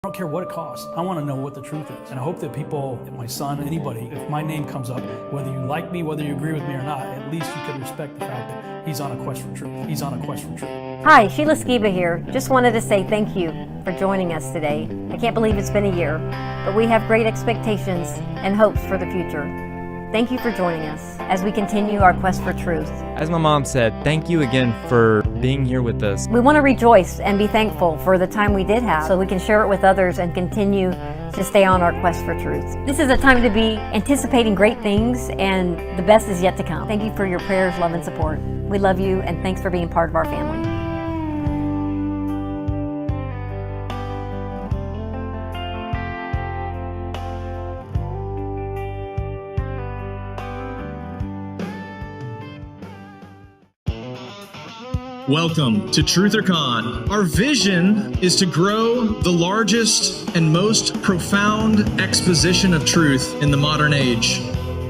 don't care what it costs. I want to know what the truth is. And I hope that people, my son, anybody, if my name comes up, whether you like me, whether you agree with me or not, at least you can respect the fact that he's on a quest for truth. He's on a quest for truth. Hi, Sheila Skiba here. Just wanted to say thank you for joining us today. I can't believe it's been a year, but we have great expectations and hopes for the future. Thank you for joining us as we continue our quest for truth. As my mom said, thank you again for being here with us. We want to rejoice and be thankful for the time we did have so we can share it with others and continue to stay on our quest for truth. This is a time to be anticipating great things, and the best is yet to come. Thank you for your prayers, love, and support. We love you, and thanks for being part of our family. Welcome to TrutherCon. Our vision is to grow the largest and most profound exposition of truth in the modern age.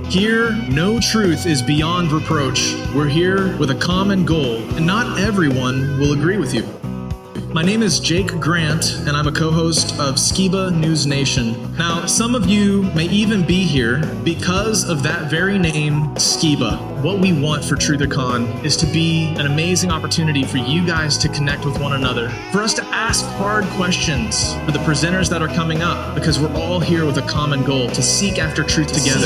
Here, no truth is beyond reproach. We're here with a common goal, and not everyone will agree with you. My name is Jake Grant, and I'm a co-host of Skiba News Nation. Now, some of you may even be here because of that very name, Skiba. What we want for TrutherCon is to be an amazing opportunity for you guys to connect with one another, for us to ask hard questions for the presenters that are coming up, because we're all here with a common goal, to seek after truth together.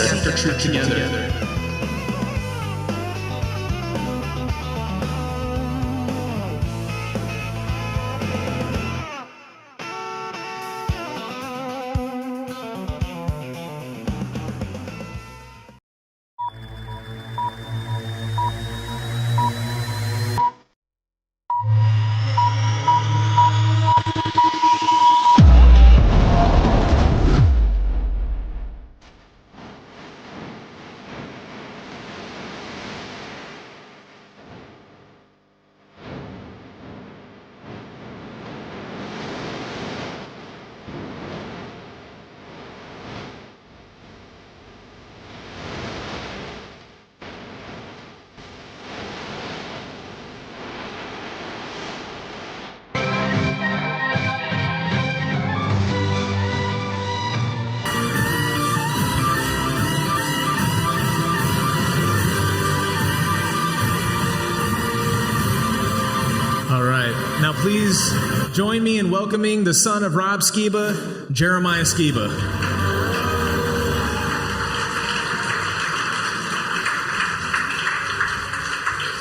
Now please join me in welcoming the son of Rob Skiba, Jeremiah Skiba.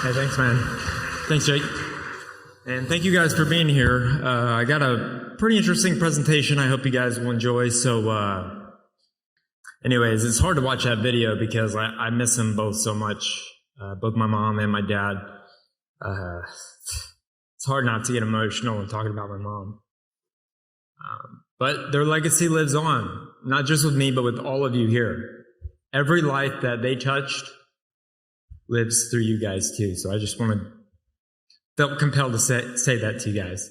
Hey, thanks, man. Thanks, Jake. And thank you guys for being here. I got a pretty interesting presentation I hope you guys will enjoy. So, anyways, it's hard to watch that video because I miss them both so much, both my mom and my dad. It's hard not to get emotional when talking about my mom. But their legacy lives on, not just with me, but with all of you here. Every life that they touched lives through you guys too. So I just felt compelled to say that to you guys.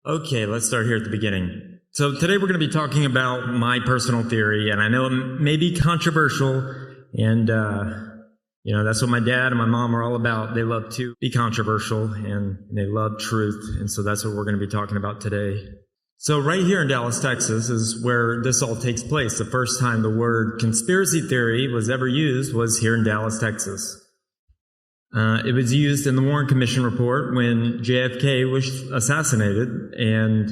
Okay, let's start here at the beginning. So today we're going to be talking about my personal theory, and I know it may be controversial, and that's what my dad and my mom are all about. They love to be controversial, and they love truth. And so that's what we're going to be talking about today. So right here in Dallas, Texas is where this all takes place. The first time the word conspiracy theory was ever used was here in Dallas, Texas. It was used in the Warren Commission report when JFK was assassinated, and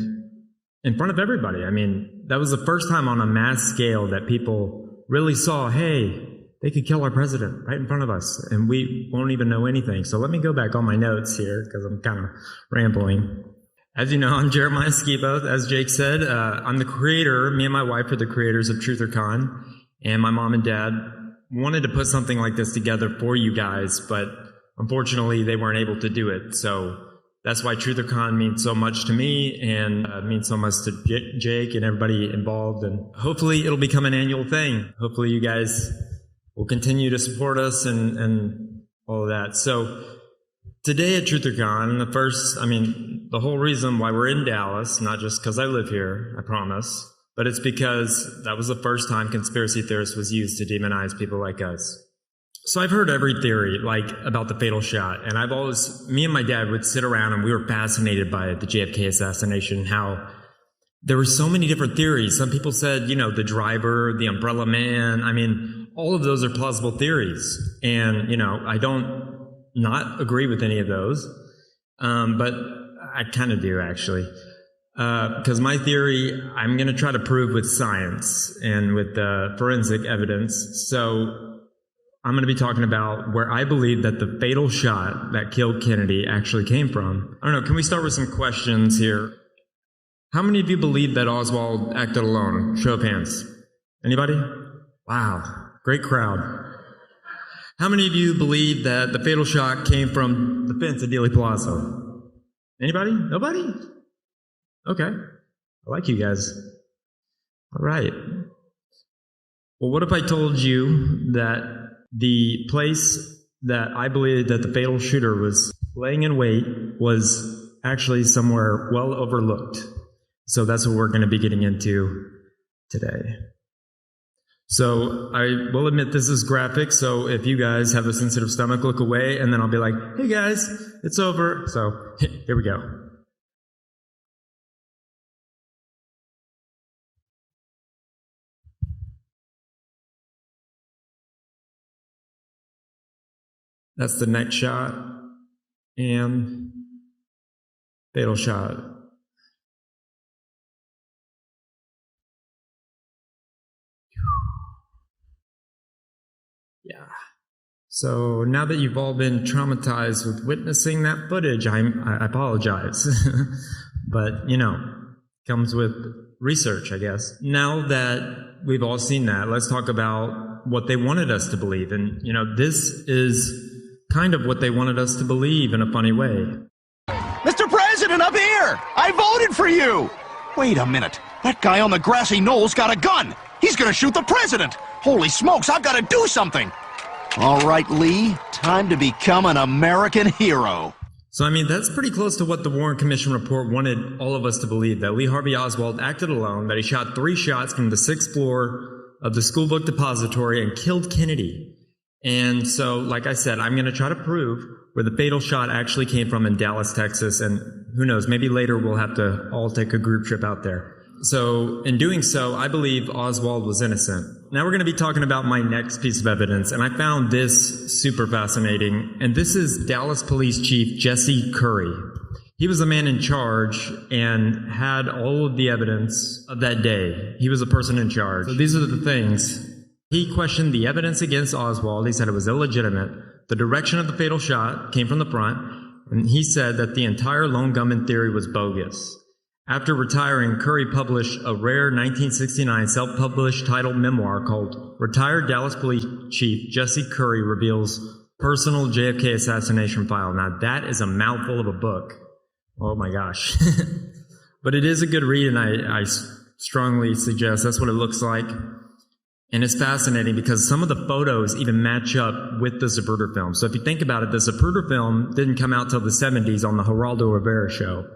in front of everybody. I mean, that was the first time on a mass scale that people really saw, hey, they could kill our president right in front of us, and we won't even know anything. So let me go back on my notes here, because I'm kind of rambling. As you know, I'm Jeremiah Skiba, as Jake said. I'm the creator, me and my wife are the creators of TrutherCon, and my mom and dad wanted to put something like this together for you guys, but unfortunately they weren't able to do it. So that's why TrutherCon means so much to me, and means so much to Jake and everybody involved, and hopefully it'll become an annual thing. Hopefully you guys will continue to support us and all of that. So today at TrutherCon, the whole reason why we're in Dallas, not just because I live here, I promise, but it's because that was the first time conspiracy theorists was used to demonize people like us. So I've heard every theory, like about the fatal shot, and me and my dad would sit around and we were fascinated by the JFK assassination, how there were so many different theories. Some people said, the driver, the umbrella man. I mean, all of those are plausible theories. And, I don't not agree with any of those. But I kind of do, actually. Because my theory, I'm going to try to prove with science and with forensic evidence. So I'm going to be talking about where I believe that the fatal shot that killed Kennedy actually came from. I don't know, can we start with some questions here? How many of you believe that Oswald acted alone? Show of hands. Anybody? Wow, great crowd. How many of you believe that the fatal shot came from the fence at Dealey Plaza? Anybody? Nobody? Okay. I like you guys. All right. Well, what if I told you that the place that I believe that the fatal shooter was laying in wait was actually somewhere well overlooked? So that's what we're going to be getting into today. So I will admit this is graphic, so if you guys have a sensitive stomach, look away, and then I'll be like, hey guys, it's over. So here we go. That's the neck shot and fatal shot. Yeah. So now that you've all been traumatized with witnessing that footage, I apologize. But, comes with research, I guess. Now that we've all seen that, let's talk about what they wanted us to believe. And, this is kind of what they wanted us to believe in a funny way. Mr. President, up here! I voted for you! Wait a minute. That guy on the grassy knoll's got a gun! He's gonna shoot the president! Holy smokes, I've got to do something! All right, Lee, time to become an American hero. So, that's pretty close to what the Warren Commission report wanted all of us to believe, that Lee Harvey Oswald acted alone, that he shot 3 shots from the 6th floor of the school book depository and killed Kennedy. And so, like I said, I'm going to try to prove where the fatal shot actually came from in Dallas, Texas, and who knows, maybe later we'll have to all take a group trip out there. So, in doing so, I believe Oswald was innocent. Now we're going to be talking about my next piece of evidence, and I found this super fascinating, and this is Dallas Police Chief Jesse Curry. He was the man in charge and had all of the evidence of that day. He was the person in charge. So these are the things. He questioned the evidence against Oswald. He said it was illegitimate. The direction of the fatal shot came from the front, and he said that the entire lone gunman theory was bogus. After retiring, Curry published a rare 1969 self-published titled memoir called Retired Dallas Police Chief Jesse Curry Reveals Personal JFK Assassination File. Now that is a mouthful of a book. Oh my gosh. But it is a good read, and I strongly suggest that's what it looks like. And it's fascinating because some of the photos even match up with the Zapruder film. So if you think about it, the Zapruder film didn't come out till the 70s on the Geraldo Rivera show.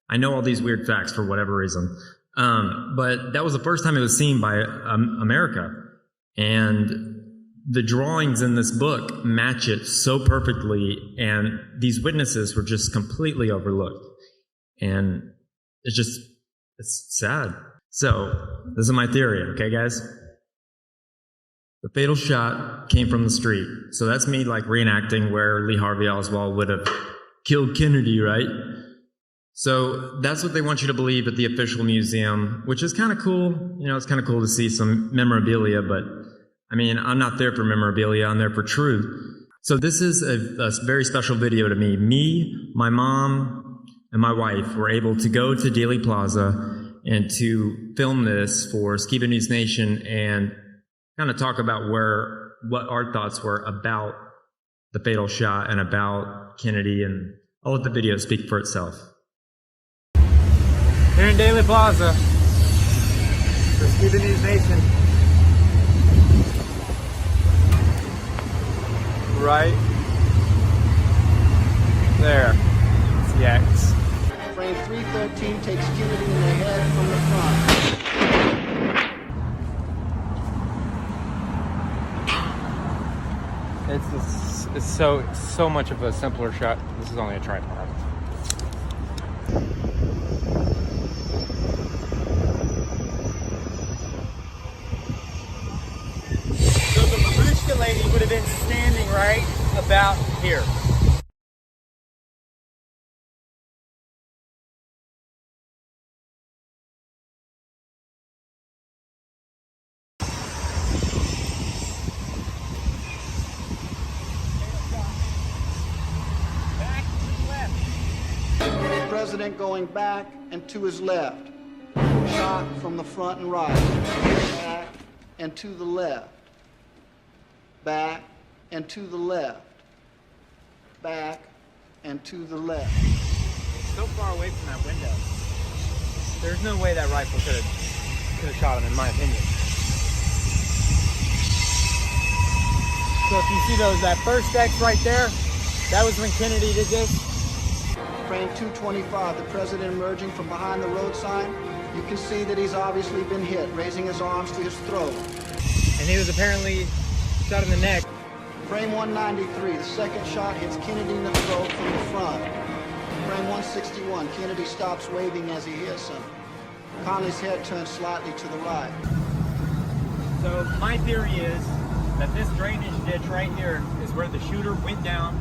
I know all these weird facts for whatever reason. But that was the first time it was seen by America. And the drawings in this book match it so perfectly, and these witnesses were just completely overlooked. And it's sad. So, this is my theory, okay, guys? The fatal shot came from the street. So that's me like reenacting where Lee Harvey Oswald would have killed Kennedy, right? So that's what they want you to believe at the official museum, which is kind of cool. It's kind of cool to see some memorabilia, but I'm not there for memorabilia. I'm there for truth. So this is a very special video to me. Me, my mom, and my wife were able to go to Dealey Plaza and to film this for Skiba News Nation and kind of talk about what our thoughts were about the fatal shot and about Kennedy, and I'll let the video speak for itself. Here in Dealey Plaza for Skiba News Nation. Right there. It's the X. Frame 313 takes Kennedy in the head from the front. It's so much of a simpler shot. This is only a tripod. about here. President going back and to his left. Shot from the front and right. Back and to the left. Back and to the left. Back and to the left. It's so far away from that window. There's no way that rifle could have shot him, in my opinion. So if you see that first X right there, that was when Kennedy did this. Frame 225, the president emerging from behind the road sign. You can see that he's obviously been hit, raising his arms to his throat. And he was apparently shot in the neck. Frame 193, the second shot hits Kennedy in the throat from the front. Frame 161, Kennedy stops waving as he hits him. Conley's head turns slightly to the right. So my theory is that this drainage ditch right here is where the shooter went down.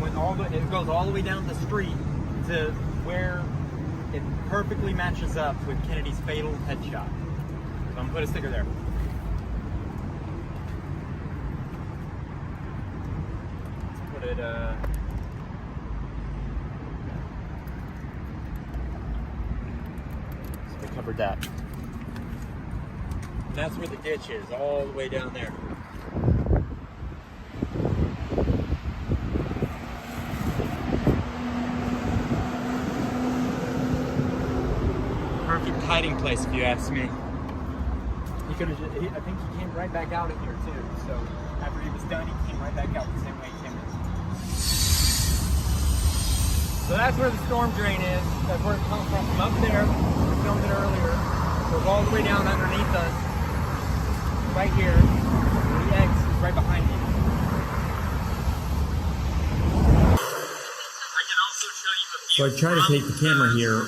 It goes all the way down the street to where it perfectly matches up with Kennedy's fatal headshot. So I'm gonna put a sticker there. Let's put it, so we covered that. And that's where the ditch is, all the way down there. Perfect hiding place, if you ask me. He could have. I think he came right back out of here too. So after he was done, he came right back out the same way he came in. So that's where the storm drain is. That's where it comes from up there. We filmed it earlier. It goes all the way down underneath us, right here. The X is right behind you. I can also show you a view. So I try to take the camera here.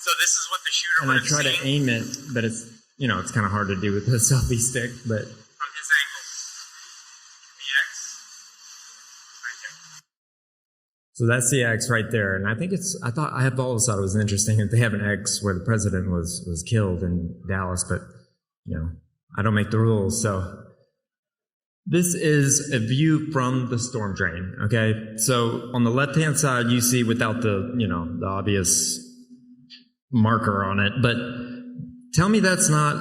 So this is what the shooter And I try to aim it, but it's, it's kind of hard to do with the selfie stick, but. From his angle. The X. Right there. So that's the X right there. And I think I have always thought it was interesting that they have an X where the president was killed in Dallas, but, I don't make the rules. So this is a view from the storm drain. Okay. So on the left-hand side, you see without the, the obvious marker on it, but tell me that's not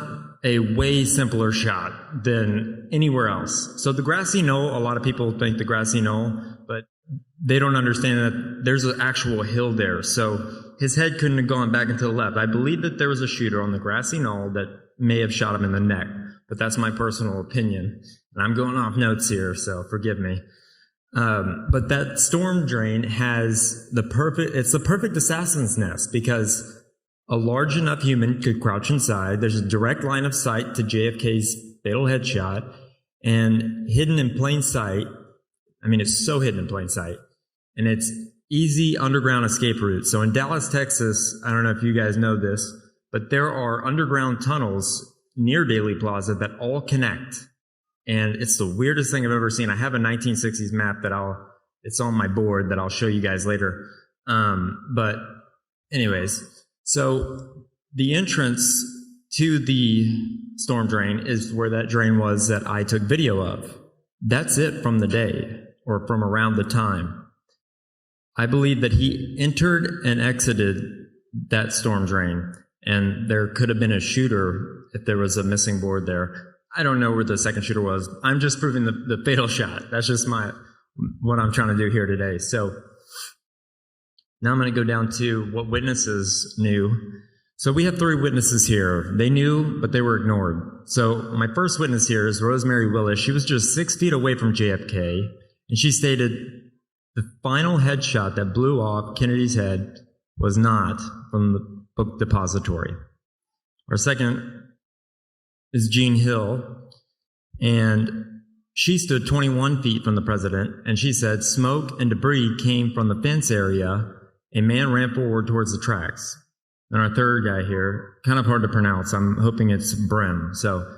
a way simpler shot than anywhere else. So the grassy knoll, a lot of people think the grassy knoll, but they don't understand that there's an actual hill there. So his head couldn't have gone back into the left. I believe that there was a shooter on the grassy knoll that may have shot him in the neck, but that's my personal opinion. And I'm going off notes here, so forgive me. But that storm drain has it's the perfect assassin's nest because a large enough human could crouch inside. There's a direct line of sight to JFK's fatal headshot, and hidden in plain sight. I mean, it's so hidden in plain sight, and it's easy underground escape routes. So in Dallas, Texas, I don't know if you guys know this, but there are underground tunnels near Daly Plaza that all connect. And it's the weirdest thing I've ever seen. I have a 1960s map it's on my board that I'll show you guys later. But anyways, so the entrance to the storm drain is where that drain was that I took video of. That's it from the day or from around the time. I believe that he entered and exited that storm drain, and there could have been a shooter if there was a missing board there. I don't know where the second shooter was. I'm just proving the fatal shot. That's just what I'm trying to do here today. So now I'm going to go down to what witnesses knew. So we have 3 witnesses here. They knew, but they were ignored. So my first witness here is Rosemary Willis. She was just 6 feet away from JFK, and she stated the final headshot that blew off Kennedy's head was not from the book depository. Our second is Jean Hill, and she stood 21 feet from the president, and she said smoke and debris came from the fence area. A man ran forward towards the tracks. And our third guy here, kind of hard to pronounce, I'm hoping it's Brim. So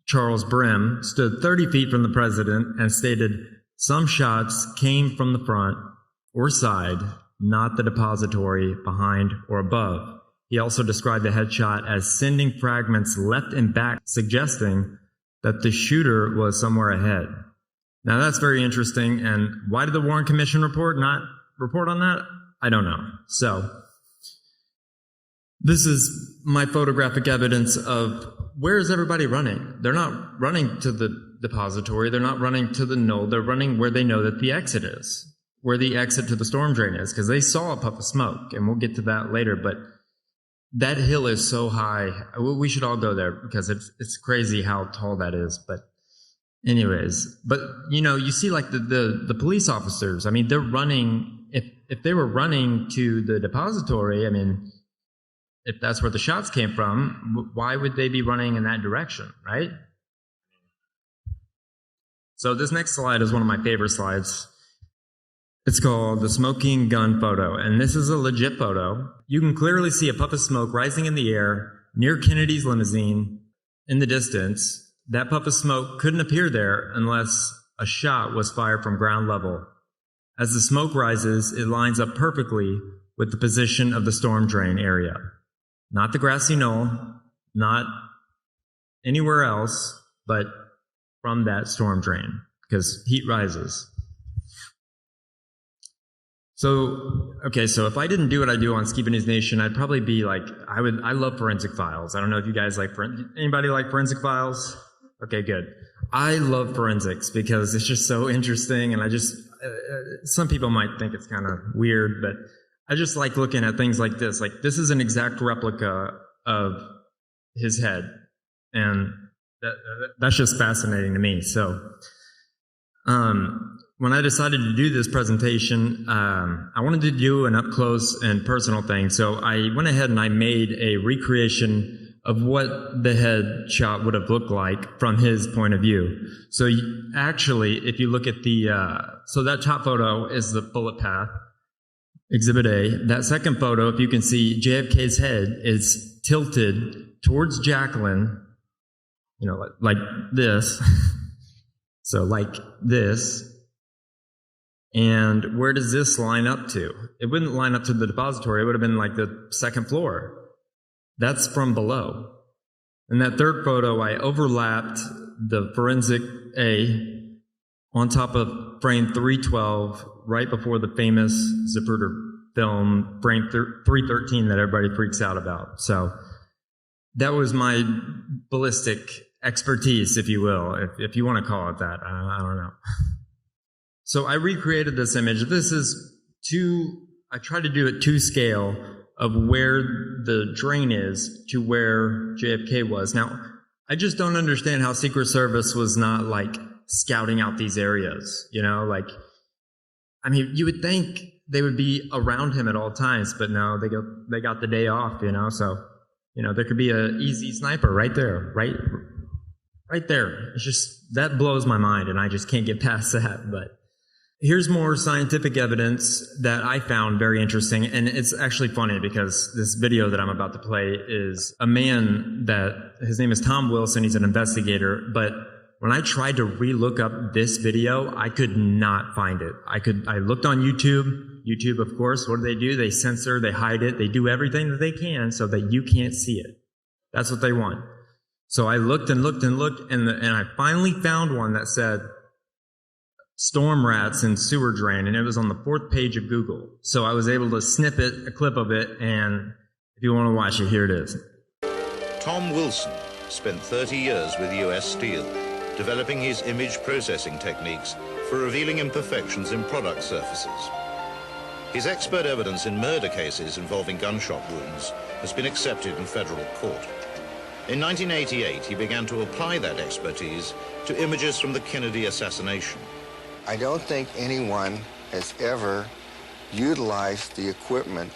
Charles Brim stood 30 feet from the president and stated Some shots came from the front or side, not the depository behind or above. He also described the headshot as sending fragments left and back, suggesting that the shooter was somewhere ahead. Now that's very interesting, and why did the Warren Commission not report on that? I don't know. So this is my photographic evidence of where is everybody running? They're not running to the depository. They're not running to the knoll. They're running where they know that the exit is, where the exit to the storm drain is, because they saw a puff of smoke, and we'll get to that later. But that hill is so high. We should all go there because it's crazy how tall that is. But anyways, but you see like the police officers. I mean, they're running. If they were running to the depository, I mean, if that's where the shots came from, why would they be running in that direction, right? So this next slide is one of my favorite slides. It's called the smoking gun photo, and this is a legit photo. You can clearly see a puff of smoke rising in the air near Kennedy's limousine in the distance. That puff of smoke couldn't appear there unless a shot was fired from ground level. As the smoke rises, it lines up perfectly with the position of the storm drain area. Not the grassy knoll, not anywhere else, but from that storm drain, because heat rises. So if I didn't do what I do on Skiba News Nation, I'd probably be like, I love forensic files. I don't know if you guys anybody like forensic files? Okay, good. I love forensics because it's just so interesting, and some people might think it's kind of weird, but I just like looking at things like this. Like, this is an exact replica of his head, and that's just fascinating to me. So, when I decided to do this presentation, I wanted to do an up-close and personal thing. So I went ahead and I made a recreation of what the headshot would have looked like from his point of view. So actually, if you look at so that top photo is the bullet path, Exhibit A. That second photo, if you can see, JFK's head is tilted towards Jacqueline, like this. So like this. And where does this line up to? It wouldn't line up to the depository. It would have been like the second floor. That's from below. In that third photo, I overlapped the forensic A on top of frame 312, right before the famous Zapruder film, frame 313 that everybody freaks out about. So that was my ballistic expertise, if you will, if you want to call it that. I don't know. So I recreated this image. This is I tried to do it to scale of where the drain is to where JFK was. Now, I just don't understand how Secret Service was not like scouting out these areas, I mean, you would think they would be around him at all times, but no, they got the day off, so, there could be an easy sniper right there, right there. It's just, that blows my mind, and I just can't get past that. But here's more scientific evidence that I found very interesting, and it's actually funny because this video that I'm about to play is a man his name is Tom Wilson. He's an investigator, but when I tried to re-look up this video, I could not find it. I looked on YouTube. YouTube, of course, what do? They censor, they hide it, they do everything that they can so that you can't see it. That's what they want. So I looked and looked and looked, and I finally found one that said storm rats in sewer drain, and it was on the 4th page of Google. So I was able to snip it, a clip of it, and if you want to watch it, here it is. Tom Wilson spent 30 years with US Steel, developing his image processing techniques for revealing imperfections in product surfaces. His expert evidence in murder cases involving gunshot wounds has been accepted in federal court. In 1988, he began to apply that expertise to images from the Kennedy assassination. I don't think anyone has ever utilized the equipment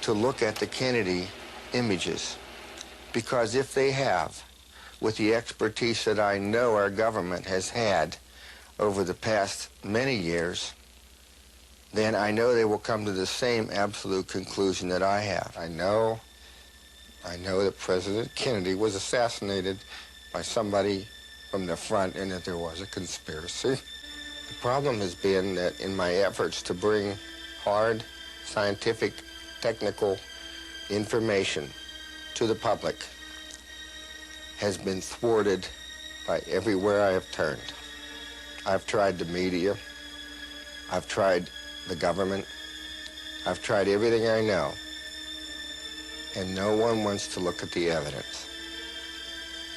to look at the Kennedy images, because if they have, with the expertise that I know our government has had over the past many years, then I know they will come to the same absolute conclusion that I have. I know that President Kennedy was assassinated by somebody from the front and that there was a conspiracy. The problem has been that in my efforts to bring hard, scientific, technical information to the public has been thwarted by everywhere I have turned. I've tried the media, I've tried the government, I've tried everything I know, and no one wants to look at the evidence.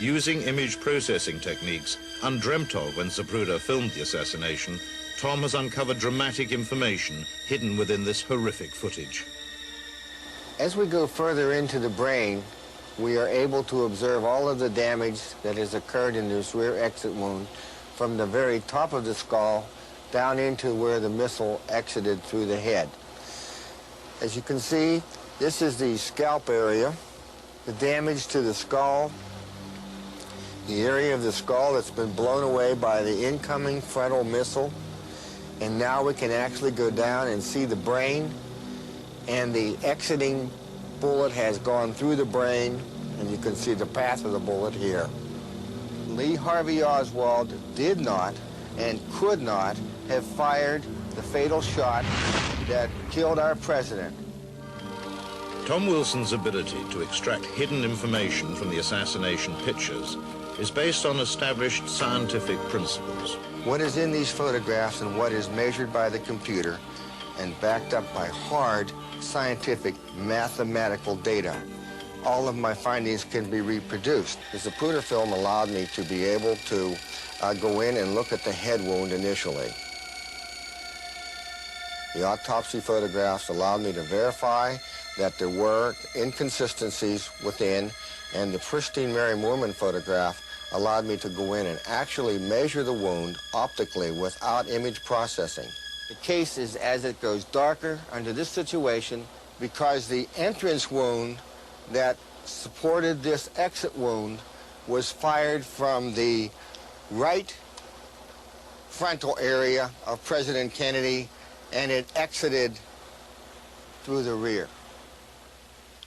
Using image processing techniques undreamt of when Zapruder filmed the assassination, Tom has uncovered dramatic information hidden within this horrific footage. As we go further into the brain, we are able to observe all of the damage that has occurred in this rear exit wound from the very top of the skull down into where the missile exited through the head. As you can see, this is the scalp area, the damage to the skull, the area of the skull that's been blown away by the incoming frontal missile. And now we can actually go down and see the brain, and the exiting bullet has gone through the brain, and you can see the path of the bullet here. Lee Harvey Oswald did not and could not have fired the fatal shot that killed our president. Tom Wilson's ability to extract hidden information from the assassination pictures is based on established scientific principles. What is in these photographs and what is measured by the computer and backed up by hard scientific mathematical data. All of my findings can be reproduced. The Zapruder film allowed me to be able to go in and look at the head wound initially. The autopsy photographs allowed me to verify that there were inconsistencies within, and the pristine Mary Moorman photograph allowed me to go in and actually measure the wound optically without image processing. The case is as it goes darker under this situation because the entrance wound that supported this exit wound was fired from the right frontal area of President Kennedy, and it exited through the rear.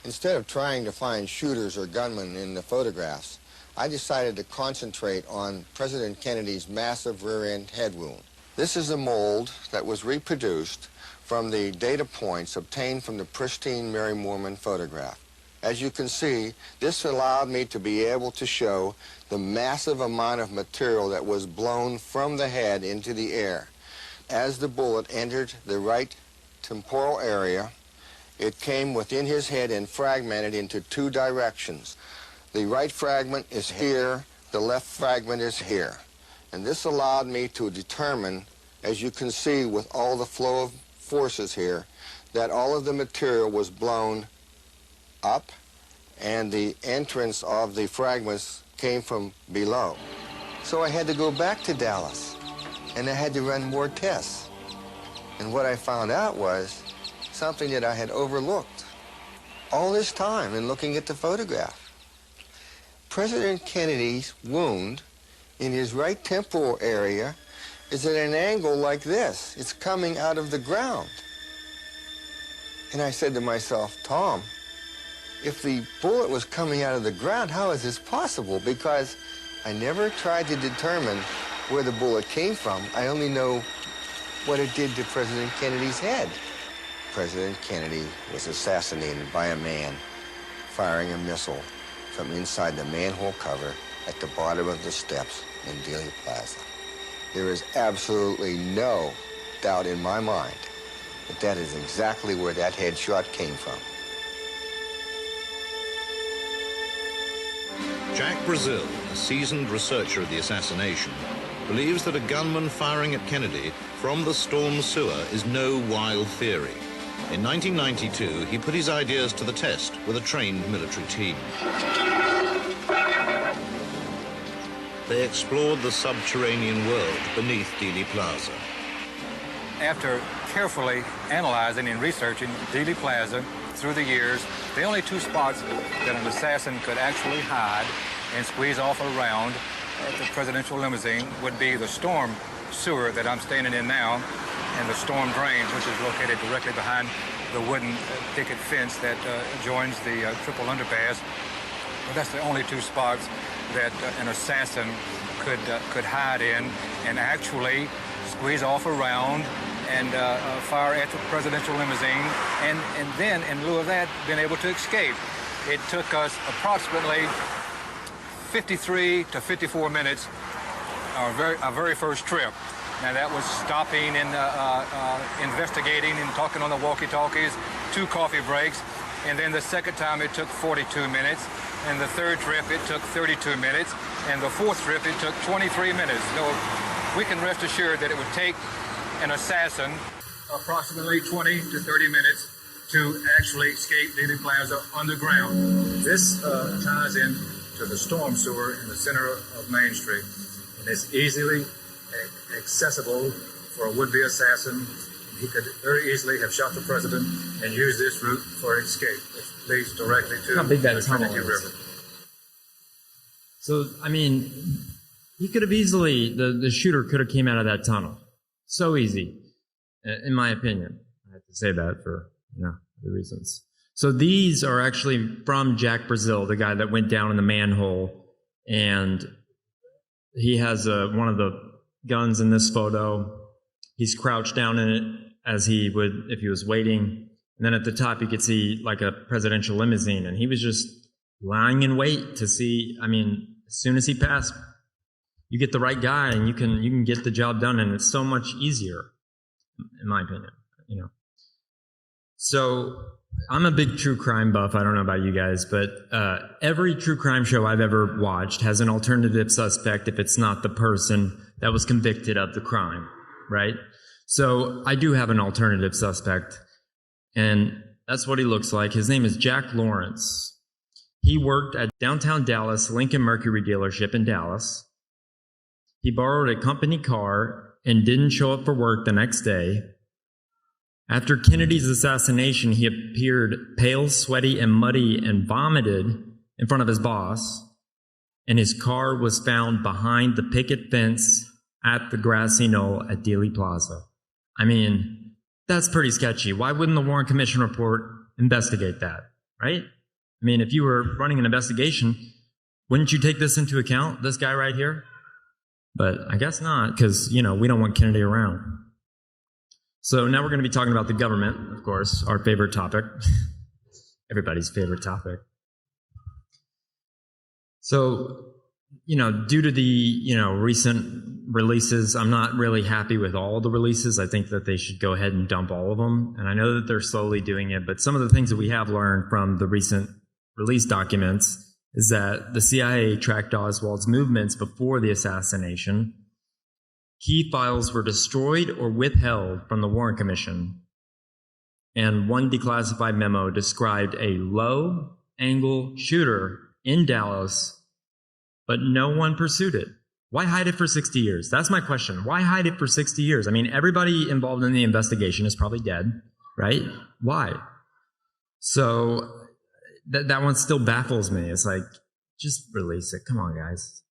Instead of trying to find shooters or gunmen in the photographs, I decided to concentrate on President Kennedy's massive rear-end head wound. This is a mold that was reproduced from the data points obtained from the pristine Mary Moorman photograph. As you can see, this allowed me to be able to show the massive amount of material that was blown from the head into the air. As the bullet entered the right temporal area, it came within his head and fragmented into two directions. The right fragment is here, the left fragment is here. And this allowed me to determine, as you can see with all the flow of forces here, that all of the material was blown up and the entrance of the fragments came from below. So I had to go back to Dallas and I had to run more tests. And what I found out was something that I had overlooked all this time in looking at the photograph. President Kennedy's wound in his right temporal area is at an angle like this. It's coming out of the ground. And I said to myself, Tom, if the bullet was coming out of the ground, how is this possible? Because I never tried to determine where the bullet came from. I only know what it did to President Kennedy's head. President Kennedy was assassinated by a man firing a missile from inside the manhole cover at the bottom of the steps in Dealey Plaza. There is absolutely no doubt in my mind that that is exactly where that headshot came from. Jack Brazil, a seasoned researcher of the assassination, believes that a gunman firing at Kennedy from the storm sewer is no wild theory. In 1992, he put his ideas to the test with a trained military team. They explored the subterranean world beneath Dealey Plaza. After carefully analyzing and researching Dealey Plaza through the years, the only two spots that an assassin could actually hide and squeeze off around the presidential limousine would be the storm sewer that I'm standing in now and the storm drain, which is located directly behind the wooden picket fence that joins the triple underpass. But that's the only two spots that an assassin could hide in and actually squeeze off around and fire at the presidential limousine, and then, in lieu of that, been able to escape. It took us approximately 53 to 54 minutes, our very first trip. Now that was stopping and investigating and talking on the walkie-talkies, 2 coffee breaks, and then the second time it took 42 minutes, and the third trip it took 32 minutes, and the fourth trip it took 23 minutes. So we can rest assured that it would take an assassin approximately 20 to 30 minutes to actually escape Dealey Plaza underground. This ties in to the storm sewer in the center of Main Street, and it's easily accessible for a would-be assassin. He could very easily have shot the president and used this route for escape. It leads directly to the Trinity River. So, I mean, he could have easily, the shooter could have came out of that tunnel. So easy, in my opinion. I have to say that for, other reasons. So these are actually from Jack Brazil, the guy that went down in the manhole, and he has one of the guns in this photo. He's crouched down in it as he would if he was waiting. And then at the top, you could see like a presidential limousine, and he was just lying in wait to see. I mean, as soon as he passed, you get the right guy, and you can get the job done, and it's so much easier, in my opinion. So I'm a big true crime buff. I don't know about you guys, but every true crime show I've ever watched has an alternative suspect if it's not the person that was convicted of the crime, right? So I do have an alternative suspect, and that's what he looks like. His name is Jack Lawrence. He worked at downtown Dallas Lincoln Mercury dealership in Dallas. He borrowed a company car and didn't show up for work the next day. After Kennedy's assassination, he appeared pale, sweaty, and muddy and vomited in front of his boss, and his car was found behind the picket fence at the grassy knoll at Dealey Plaza. I mean, that's pretty sketchy. Why wouldn't the Warren Commission report investigate that, right? I mean, if you were running an investigation, wouldn't you take this into account, this guy right here? But I guess not, because, we don't want Kennedy around. So now we're going to be talking about the government, of course, our favorite topic. Everybody's favorite topic. So, due to the, recent releases, I'm not really happy with all the releases. I think that they should go ahead and dump all of them. And I know that they're slowly doing it, but some of the things that we have learned from the recent release documents is that the CIA tracked Oswald's movements before the assassination. Key files were destroyed or withheld from the Warren Commission, and one declassified memo described a low-angle shooter in Dallas, but no one pursued it. Why hide it for 60 years? That's my question. Why hide it for 60 years? I mean, everybody involved in the investigation is probably dead, right? Why? So that one still baffles me. It's like, just release it. Come on, guys.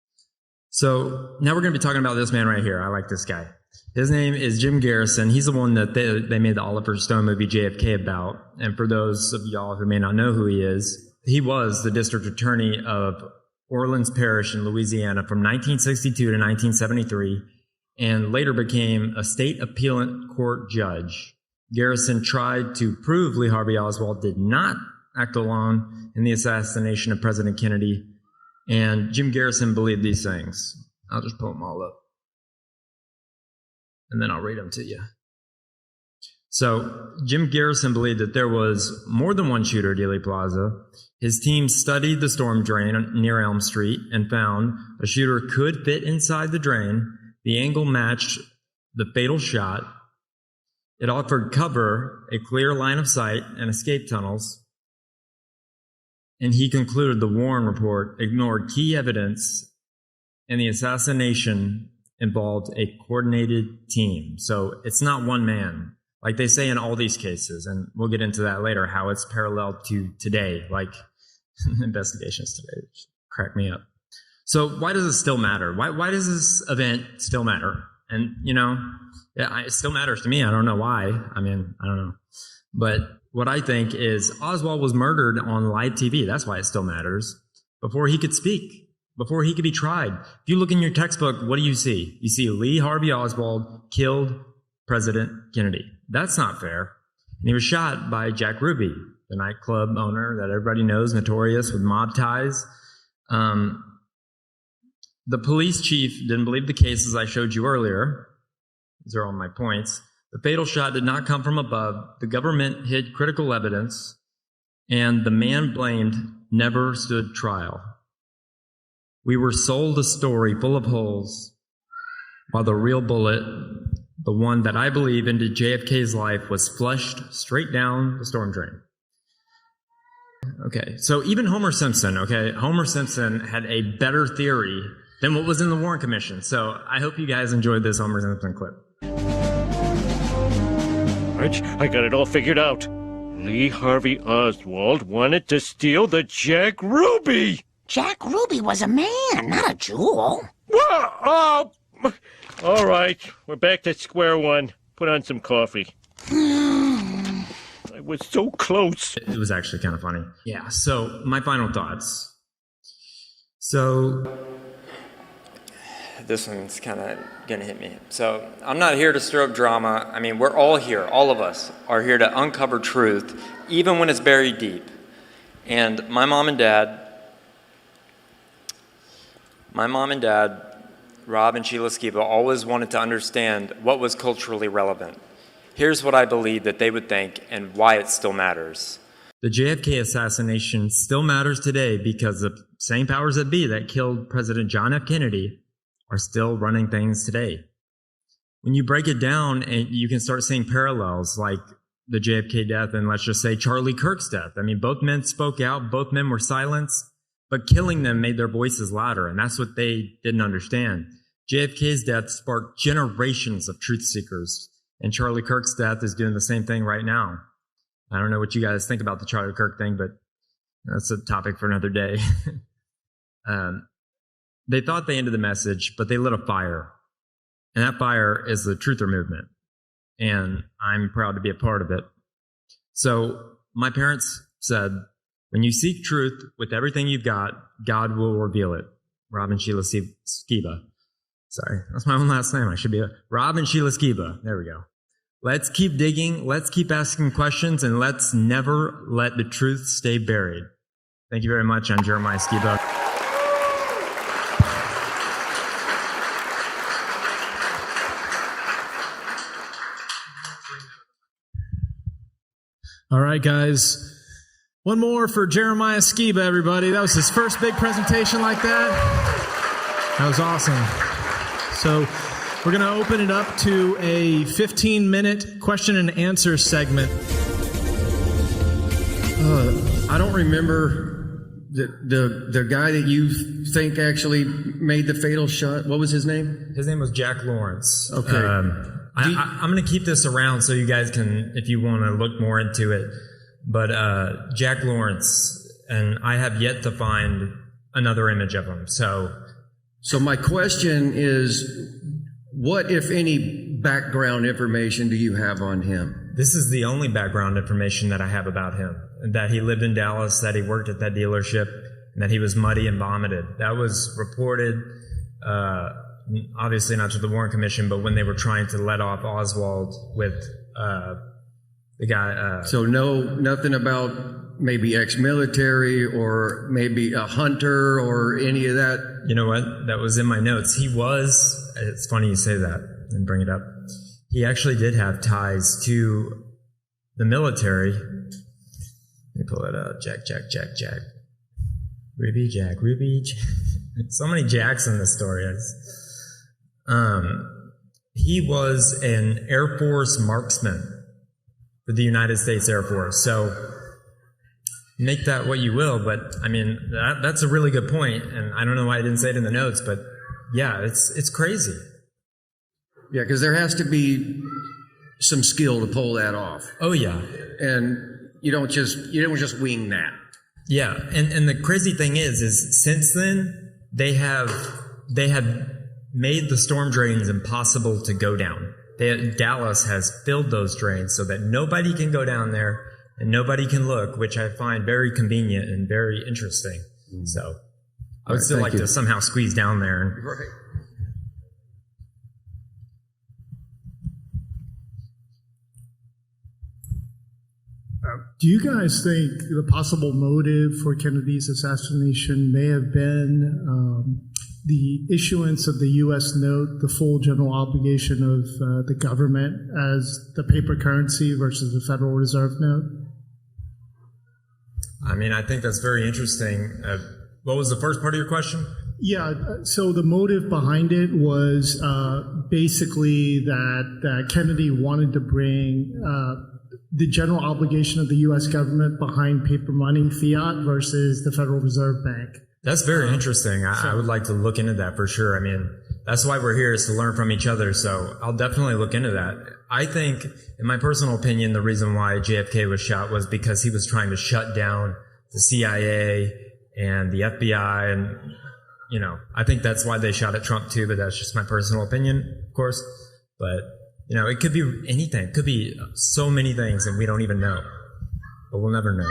So now we're going to be talking about this man right here. I like this guy. His name is Jim Garrison. He's the one that they made the Oliver Stone movie JFK about. And for those of y'all who may not know who he is, he was the district attorney of Orleans Parish in Louisiana from 1962 to 1973, and later became a state appellate court judge. Garrison tried to prove Lee Harvey Oswald did not act alone in the assassination of President Kennedy. And Jim Garrison believed these things. I'll just pull them all up, and then I'll read them to you. So Jim Garrison believed that there was more than one shooter at Dealey Plaza. His team studied the storm drain near Elm Street and found a shooter could fit inside the drain. The angle matched the fatal shot. It offered cover, a clear line of sight, and escape tunnels. And he concluded the Warren report ignored key evidence, and the assassination involved a coordinated team. So it's not one man, like they say in all these cases, and we'll get into that later, how it's paralleled to today, like investigations today, which crack me up. So why does it still matter? Why does this event still matter? And, it still matters to me. I don't know why. I mean, I don't know. But what I think is Oswald was murdered on live TV. That's why it still matters. Before he could speak. before he could be tried. If you look in your textbook, what do you see? You see Lee Harvey Oswald killed President Kennedy. That's not fair. And he was shot by Jack Ruby, the nightclub owner that everybody knows, notorious with mob ties. The police chief didn't believe the cases I showed you earlier. These are all my points. The fatal shot did not come from above. The government hid critical evidence, and the man blamed never stood trial. We were sold a story full of holes, while the real bullet, the one that I believe ended JFK's life, was flushed straight down the storm drain. Okay, so even Homer Simpson had a better theory than what was in the Warren Commission. So I hope you guys enjoyed this Homer Simpson clip. Arch, I got it all figured out. Lee Harvey Oswald wanted to steal the Jack Ruby. Jack Ruby was a man, not a jewel. Oh! All right, we're back to square one. Put on some coffee. I was so close. It was actually kind of funny. Yeah, so my final thoughts. So this one's kind of going to hit me. So I'm not here to stir up drama. I mean, we're all here, all of us are here to uncover truth, even when it's buried deep. And my mom and dad, Rob and Sheila Skiba, always wanted to understand what was culturally relevant. Here's what I believe that they would think and why it still matters. The JFK assassination still matters today because the same powers that be that killed President John F. Kennedy are still running things today. When you break it down, and you can start seeing parallels like the JFK death and let's just say Charlie Kirk's death. I mean, both men spoke out, both men were silenced, but killing them made their voices louder, and that's what they didn't understand. JFK's death sparked generations of truth seekers, and Charlie Kirk's death is doing the same thing right now. I don't know what you guys think about the Charlie Kirk thing, but that's a topic for another day. They thought they ended the message, but they lit a fire. And that fire is the truther movement. And I'm proud to be a part of it. So my parents said, when you seek truth with everything you've got, God will reveal it. Rob and Sheila Skiba. Sorry, that's my own last name. I should be Rob and Sheila Skiba. There we go. Let's keep digging. Let's keep asking questions, and let's never let the truth stay buried. Thank you very much. I'm Jeremiah Skiba. All right, guys. One more for Jeremiah Skiba, everybody. That was his first big presentation like that. That was awesome. So we're going to open it up to a 15-minute question and answer segment. I don't remember the guy that you think actually made the fatal shot. What was his name? His name was Jack Lawrence. Okay. I'm going to keep this around so you guys can, if you want to look more into it. But Jack Lawrence, and I have yet to find another image of him. So my question is, what, if any, background information do you have on him? This is the only background information that I have about him. That he lived in Dallas, that he worked at that dealership, and that he was muddy and vomited. That was reported, obviously not to the Warren Commission, but when they were trying to let off Oswald with the guy. So nothing about maybe ex-military or maybe a hunter or any of that? You know what? That was in my notes. It's funny you say that and bring it up. He actually did have ties to the military. Let me pull it up. Jack. Ruby Jack. So many Jacks in this story. He was an Air Force marksman for the United States Air Force. So make that what you will, but I mean, that's a really good point, and I don't know why I didn't say it in the notes, but yeah, it's crazy. Yeah, because there has to be some skill to pull that off. Oh yeah. And you don't just wing that. Yeah, and the crazy thing is since then they have made the storm drains impossible to go down. Dallas has filled those drains so that nobody can go down there and nobody can look, which I find very convenient and very interesting. So I would still like to somehow squeeze down there. Right. Do you guys think the possible motive for Kennedy's assassination may have been the issuance of the U.S. note, the full general obligation of the government as the paper currency versus the Federal Reserve note? I mean, I think that's very interesting. What was the first part of your question? Yeah, so the motive behind it was basically that Kennedy wanted to bring the general obligation of the U.S. government behind paper money, fiat, versus the Federal Reserve Bank. That's very interesting. I would like to look into that for sure. I mean, that's why we're here, is to learn from each other. So I'll definitely look into that. I think, in my personal opinion, the reason why JFK was shot was because he was trying to shut down the CIA and the FBI. And, you know, I think that's why they shot at Trump too, but that's just my personal opinion, of course. But, you know, it could be anything. It could be so many things and we don't even know. But we'll never know.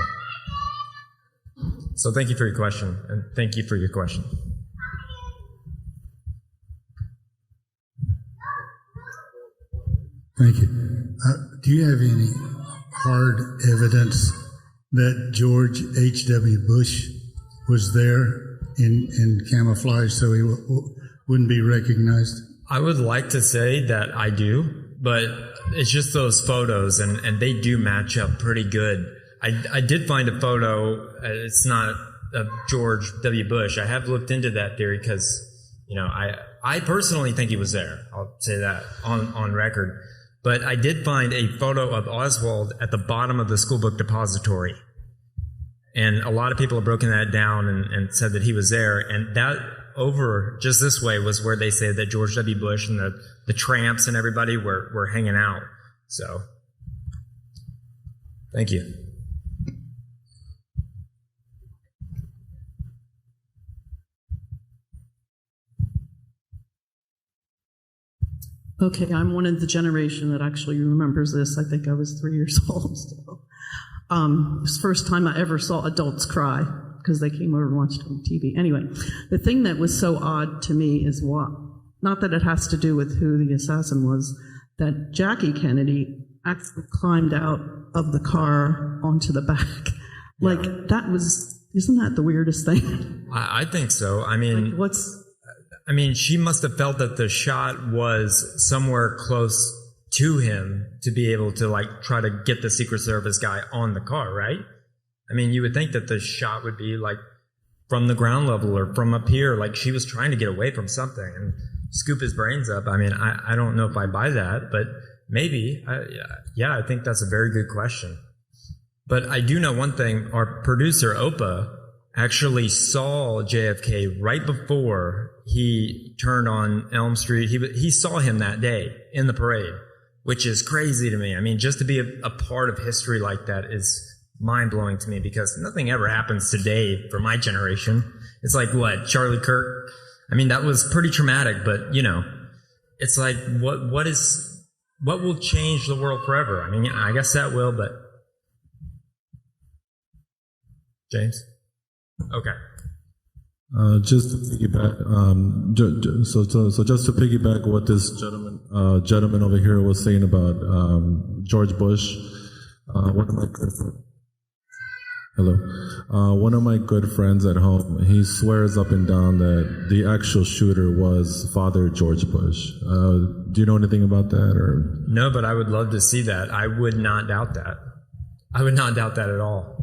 So thank you for your question, and thank you for your question. Thank you. Do you have any hard evidence that George H.W. Bush was there in camouflage so he wouldn't be recognized? I would like to say that I do, but it's just those photos, and they do match up pretty good. I did find a photo. It's not of George W. Bush. I have looked into that theory because, you know, I personally think he was there. I'll say that on record. But I did find a photo of Oswald at the bottom of the school book depository. And a lot of people have broken that down and said that he was there. And that over just this way was where they say that George W. Bush and the tramps and everybody were hanging out. So, thank you. Okay, I'm one of the generation that actually remembers this. I think I was 3 years old still. It was the first time I ever saw adults cry because they came over and watched on TV. Anyway, the thing that was so odd to me is not that it has to do with who the assassin was, that Jackie Kennedy actually climbed out of the car onto the back. Like, isn't that the weirdest thing? I think so. I mean, she must have felt that the shot was somewhere close to him to be able to, like, try to get the Secret Service guy on the car, right? I mean, you would think that the shot would be, like, from the ground level or from up here. Like, she was trying to get away from something and scoop his brains up. I mean, I don't know if I buy that, but maybe. I think that's a very good question. But I do know one thing. Our producer, Opa, actually saw JFK right before he turned on Elm Street. He saw him that day in the parade, which is crazy to me. I mean, just to be a part of history like that is mind-blowing to me because nothing ever happens today for my generation. It's like, what, Charlie Kirk? I mean, that was pretty traumatic, but, you know, it's like, what will change the world forever? I mean, I guess that will, but... James? Okay. Just to piggyback, so just to piggyback what this gentleman over here was saying about George Bush, one of my good friends at home, he swears up and down that the actual shooter was Father George Bush. Do you know anything about that, or? No, but I would love to see that. I would not doubt that. I would not doubt that at all.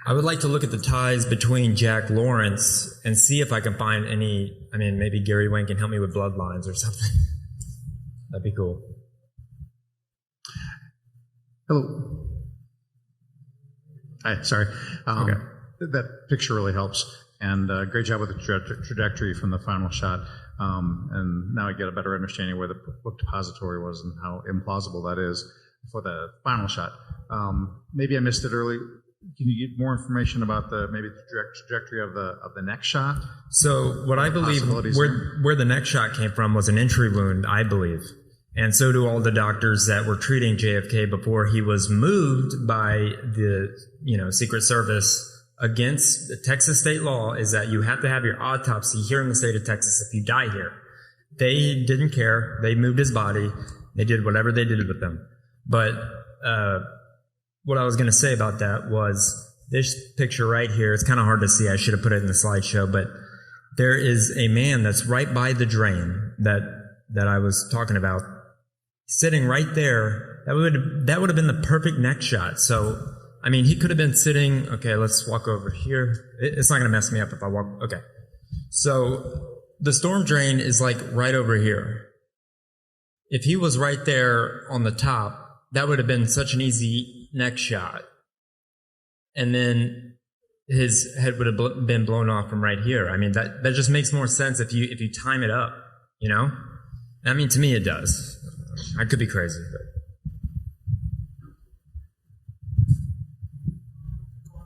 I would like to look at the ties between Jack Lawrence and see if I can find any. I mean, maybe Gary Wayne can help me with bloodlines or something. That'd be cool. Hello. Hi, sorry. Okay. That picture really helps. And great job with the trajectory from the final shot. And now I get a better understanding of where the book depository was and how implausible that is for the final shot. Maybe I missed it early. Can you get more information about the trajectory of the next shot? So what I believe where the next shot came from was an entry wound, I believe. And so do all the doctors that were treating JFK before he was moved by the, Secret Service against the Texas state law is that you have to have your autopsy here in the state of Texas if you die here. They didn't care. They moved his body. They did whatever they did with him. But what I was going to say about that was this picture right here. It's kind of hard to see. I should have put it in the slideshow, but there is a man that's right by the drain that I was talking about, sitting right there. That would have been the perfect neck shot. So, I mean, he could have been sitting. Okay, let's walk over here. It's not going to mess me up if I walk. Okay. So the storm drain is like right over here. If he was right there on the top, that would have been such an easy neck shot. And then his head would have been blown off from right here. I mean, that just makes more sense if you time it up, you know? I mean, to me it does. I could be crazy, but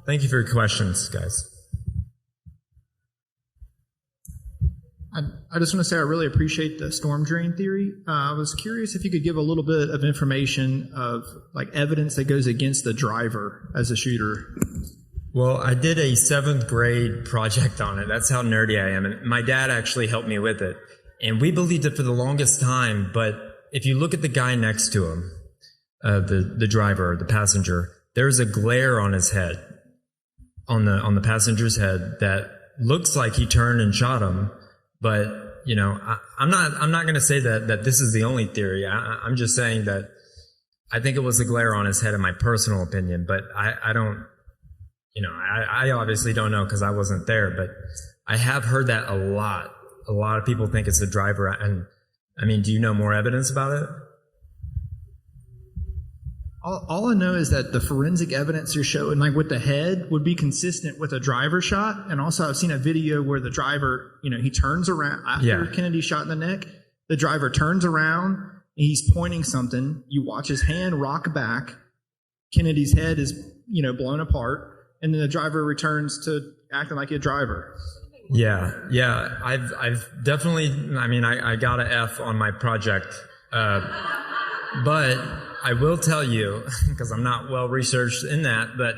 thank you for your questions, guys. I just want to say I really appreciate the storm drain theory. I was curious if you could give a little bit of information of like evidence that goes against the driver as a shooter. Well, I did a 7th grade project on it. That's how nerdy I am. And my dad actually helped me with it. And we believed it for the longest time. But if you look at the guy next to him, the driver, the passenger, there's a glare on his head, on the passenger's head, that looks like he turned and shot him. But, you know, I'm not going to say that this is the only theory. I'm just saying that I think it was the glare on his head in my personal opinion. But I don't, you know, I obviously don't know because I wasn't there. But I have heard that a lot. A lot of people think it's the driver. And, I mean, do you know more evidence about it? All I know is that the forensic evidence you're showing, like with the head, would be consistent with a driver shot. And also, I've seen a video where the driver, you know, he turns around after Kennedy shot in the neck. The driver turns around and he's pointing something. You watch his hand rock back. Kennedy's head is, you know, blown apart. And then the driver returns to acting like a driver. Yeah. I've definitely, I mean, I got an F on my project. But I will tell you, because I'm not well researched in that, but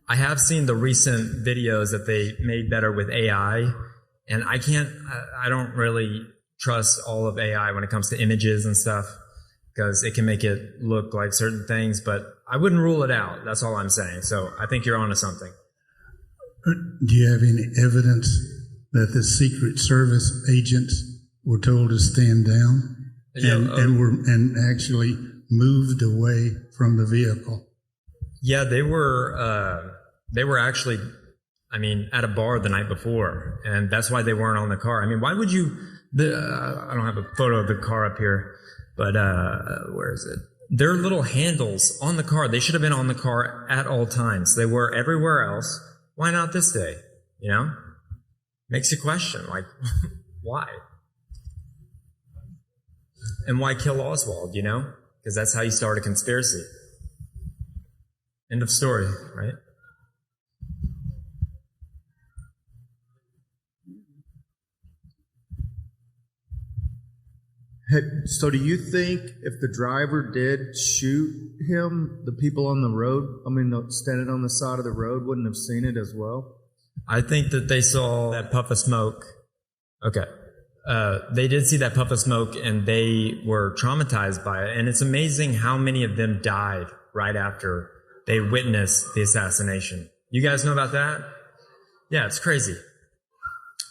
I have seen the recent videos that they made better with AI, and I don't really trust all of AI when it comes to images and stuff, because it can make it look like certain things, but I wouldn't rule it out. That's all I'm saying. So I think you're onto something. Do you have any evidence that the Secret Service agents were told to stand down and actually moved away from the vehicle? Yeah, they were actually, I mean, at a bar the night before, and that's why they weren't on the car. I mean, why would you? I don't have a photo of the car up here, but where is it? There are little handles on the car. They should have been on the car at all times. They were everywhere else. Why not this day? You know, makes you question, like, why? And why kill Oswald? You know. Because that's how you start a conspiracy. End of story, right? So do you think if the driver did shoot him, the people on the road, standing on the side of the road, wouldn't have seen it as well? I think that they saw that puff of smoke. Okay. They did see that puff of smoke and they were traumatized by it. And it's amazing how many of them died right after they witnessed the assassination. You guys know about that? Yeah, it's crazy.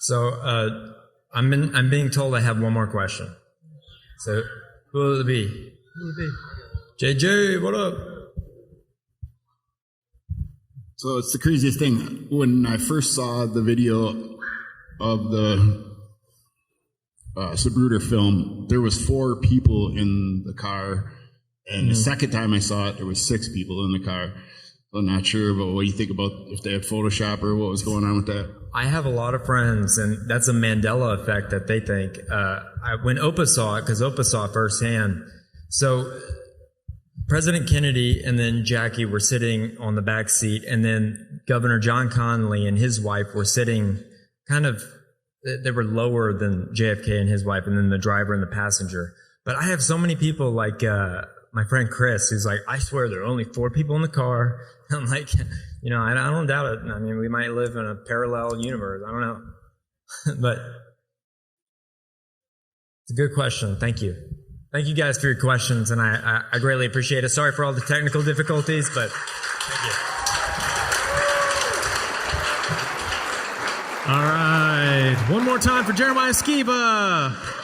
So I'm being told I have one more question. So who will it be? Who will it be? JJ, what up? So it's the craziest thing. When I first saw the video of the Zapruder film, there was 4 people in the car, and the second time I saw it, there was 6 people in the car. So I'm not sure, but what do you think about if they had Photoshop or what was going on with that? I have a lot of friends, and that's a Mandela effect that they think. When Opa saw it, because Opa saw it firsthand, so President Kennedy and then Jackie were sitting on the back seat, and then Governor John Connally and his wife were sitting kind of, they were lower than JFK and his wife, and then the driver and the passenger. But I have so many people like my friend Chris, who's like, I swear there are only 4 people in the car. I'm like, you know, I don't doubt it. I mean, we might live in a parallel universe. I don't know. But it's a good question. Thank you. Thank you guys for your questions, and I greatly appreciate it. Sorry for all the technical difficulties, but thank you. All right. One more time for Jeremiah Skiba.